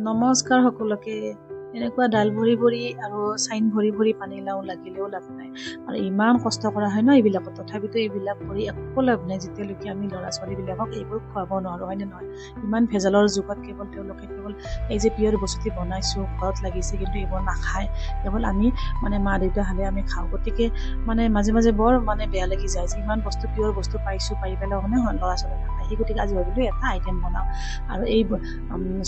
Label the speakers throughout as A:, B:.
A: নমস্কাৰ সকলোকে। এনেকুৱা ডাল ভৰি ভৰি আৰু চাইন ভৰি ভৰি পানীলাও লাগিলেও লাভ নাই। আৰু ইমান কষ্ট কৰা হয় ন এইবিলাকত, তথাপিতো এইবিলাক কৰি একো লাভ নাই যেতিয়ালৈকে আমি ল'ৰা ছোৱালীবিলাকক এইবোৰ খুৱাব নোৱাৰোঁ, হয়নে নহয়? ইমান ভেজালৰ যুগত তেওঁলোকে কেৱল এই যে পিয়ৰ বস্তুটি বনাইছোঁ, ঘৰত লাগিছে, কিন্তু এইবোৰ নাখায়। কেৱল আমি মা দেউতা হ'লে আমি খাওঁ। গতিকে মাজে মাজে বৰ বেয়া লাগি যায় যে ইমান বস্তু পিয়ৰ বস্তু পাইছোঁ, পাই পেলাই ল'ৰা ছোৱালী নাখায়। সেই গতিকে আজি ভাবিলোঁ এটা আইটেম বনাওঁ। আৰু এই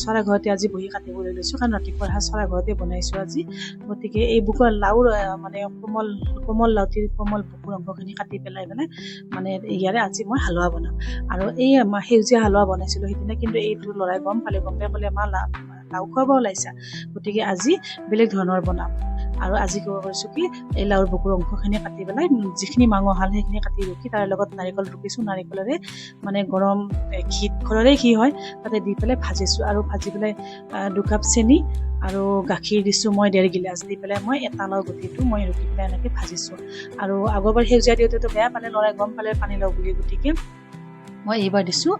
A: চৰাই ঘৰতে আজি বহি কাটিবলৈ লৈছোঁ, কাৰণ ৰাতিপুৱাৰ সাজ চৰাই ঘৰতে বনাইছোঁ আজি। গতিকে এই বুকৰ লাওৰ কোমল কোমল লাউটিৰ কোমল বুকুৰ অংশখিনি কাটি পেলাই ইয়াৰে আজি মই হালোৱা বনাম। আৰু এই সেউজীয়া হালোৱা বনাইছিলোঁ সেইদিনা, কিন্তু এইটো ল'ৰাই গম পাই ক'লে মা লাও খুৱাব ওলাইছা, গতিকে আজি বেলেগ ধৰণৰ বনাম। আৰু আজি ক'ব পাৰিছোঁ কি, এই লাওৰ বুকুৰ অংশখিনি কাটি পেলাই যিখিনি মাংস হাল সেইখিনি কাটি ৰুকি তাৰ লগত নাৰিকল ৰুকিছোঁ, নাৰিকলেৰে গৰম ঘৰৰে ঘি হয় তাতে দি পেলাই ভাজিছোঁ। আৰু ভাজি পেলাই 2 কাপ চেনি আৰু গাখীৰ দিছোঁ মই 1.5 গিলাচ দি পেলাই মই এটা লাও গুটিটো মই ৰুকি পেলাই এনেকৈ ভাজিছোঁ। আৰু আগৰবাৰ সেউজীয়া দিওঁতেতো বেয়া পালে ল'ৰাই, গম পালে পানীলাও বুলি, গতিকে মই এইবাৰ দিছোঁ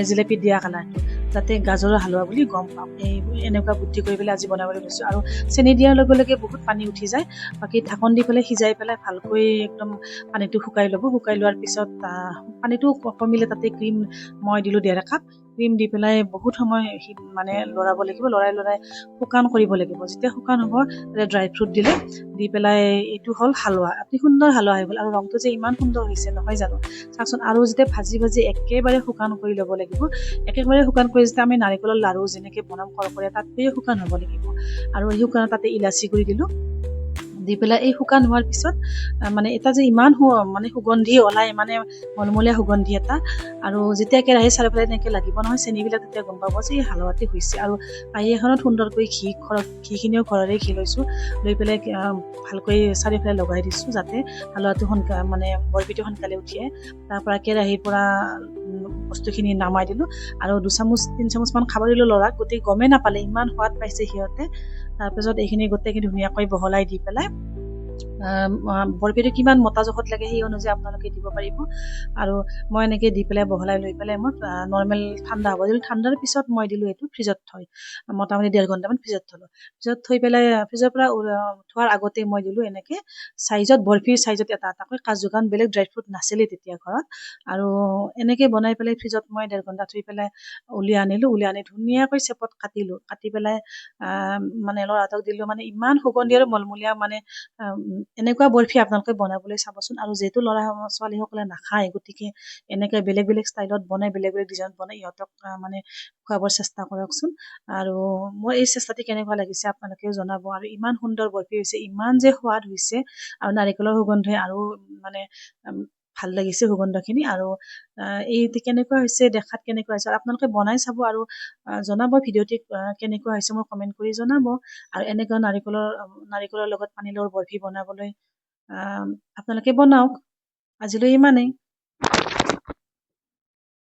A: জিলেপি দিয়া কালাৰটো, যাতে গাজৰৰ হালোৱা বুলি গম পাওঁ। এনেকুৱা বুদ্ধি কৰি পেলাই আজি বনাবলৈ লৈছোঁ। আৰু চেনি দিয়াৰ লগে লগে বহুত পানী উঠি যায়, বাকী ঢাকন দি পেলাই সিজাই পেলাই ভালকৈ একদম পানীটো শুকাই ল'ব। শুকাই লোৱাৰ পিছত পানীটো কমিলে তাতে ক্ৰীম মই দিলোঁ 1.5 কাপ। ক্ৰীম দি পেলাই বহুত সময় লৰাব লাগিব, লৰাই শুকান কৰিব লাগিব। যেতিয়া শুকান হ'ব তাতে ড্ৰাই ফ্ৰুট দিলে, দি পেলাই এইটো হ'ল হালোৱা। অতি সুন্দৰ হালোৱা হৈ গ'ল। আৰু ৰংটো যে ইমান সুন্দৰ হৈছে নহয় জানো, চাওকচোন। আৰু যেতিয়া ভাজি ভাজি একেবাৰে শুকান কৰি ল'ব লাগিব, একেবাৰে শুকান কৰি যেতিয়া আমি নাৰিকলৰ লাৰু যেনেকৈ বনাম কৰকৰীয়া, তাতকৈয়ে শুকান হ'ব লাগিব। আৰু এই শুকান তাতে ইলাচি কৰি দিলোঁ, দি পেলাই এই শুকান হোৱাৰ পিছত এটা যে ইমান সুগন্ধি ওলাই, মলমলীয়া সুগন্ধি এটা। আৰু যেতিয়া কেৰাহী চাৰিওফালে এনেকৈ লাগিব নহয় চেনিবিলাক, তেতিয়া গম পাব যে এই হালোৱাটি হৈছে। আৰু কাঁহী এখনত সুন্দৰকৈ ঘিখিনিও ঘৰৰে ঘি লৈছোঁ, লৈ পেলাই ভালকৈ চাৰিওফালে লগাই দিছোঁ, যাতে হালোৱাটো বৰফিটো সোনকালে উঠে। তাৰ পৰা কেৰাহীৰ পৰা বস্তুখিনি নামাই দিলোঁ, আৰু 2-3 চামুচমান খাব দিলোঁ ল'ৰাক। গতিকে গমেই নাপালে ইমান সোৱাদ পাইছে সিহঁতে। তাৰপিছত এইখিনি গোটেইখিনি ধুনীয়াকৈ বহলাই দি পেলাই বৰফিটো কিমান মতা জোখত লাগে সেই অনুযায়ী আপোনালোকে দিব পাৰিব। আৰু মই এনেকৈ দি পেলাই বহলাই লৈ পেলাই মই নৰ্মেল ঠাণ্ডা হ'ব দিলোঁ। ঠাণ্ডাৰ পিছত মই দিলোঁ এইটো ফ্ৰিজত থৈ, মোটামুটি 1.5 ঘণ্টামান ফ্ৰিজত থলোঁ। ফ্ৰিজত থৈ পেলাই ফ্ৰিজৰ পৰা থোৱাৰ আগতে মই দিলোঁ এনেকৈ চাইজত, বৰফিৰ চাইজত এটাকৈ কাজু, কাৰণ বেলেগ ড্ৰাই ফ্ৰুট নাছিলেই তেতিয়া ঘৰত। আৰু এনেকৈ বনাই পেলাই ফ্ৰিজত মই 1.5 ঘণ্টা থৈ পেলাই উলিয়াই আনিলোঁ। উলিয়াই আনি ধুনীয়াকৈ চেপত কাটিলোঁ, কাটি পেলাই ল'ৰাটোক দিলোঁ। ইমান সুগন্ধি আৰু মলমলীয়া, এনেকুৱা বৰফি আপোনালোকে বনাবলৈ চাবচোন। আৰু যিহেতু ল'ৰা ছোৱালীসকলে নাখায়, গতিকে এনেকৈ বেলেগ বেলেগ ষ্টাইলত বনাই, বেলেগ বেলেগ ডিজাইনত বনাই ইহঁতক খুৱাবৰ চেষ্টা কৰকচোন। আৰু মোৰ এই চেষ্টাটি কেনেকুৱা লাগিছে আপোনালোকেও জনাব। আৰু ইমান সুন্দৰ বৰফি হৈছে, ইমান যে সোৱাদ হৈছে, আৰু নাৰিকলৰ সুগন্ধই আৰু ভাল লাগিছে সুগন্ধখিনি। আৰু এই কেনেকুৱা হৈছে, দেখাত কেনেকুৱা হৈছে, আপোনালোকে বনাই চাব আৰু জনাব ভিডিঅ'টি কেনেকুৱা হৈছে, মোক কমেণ্ট কৰি জনাব। আৰু এনেকুৱা নাৰিকলৰ লগত পানীলাওৰ বৰফি বনাবলৈ আপোনালোকে বনাওক। আজিলৈ ইমানেই।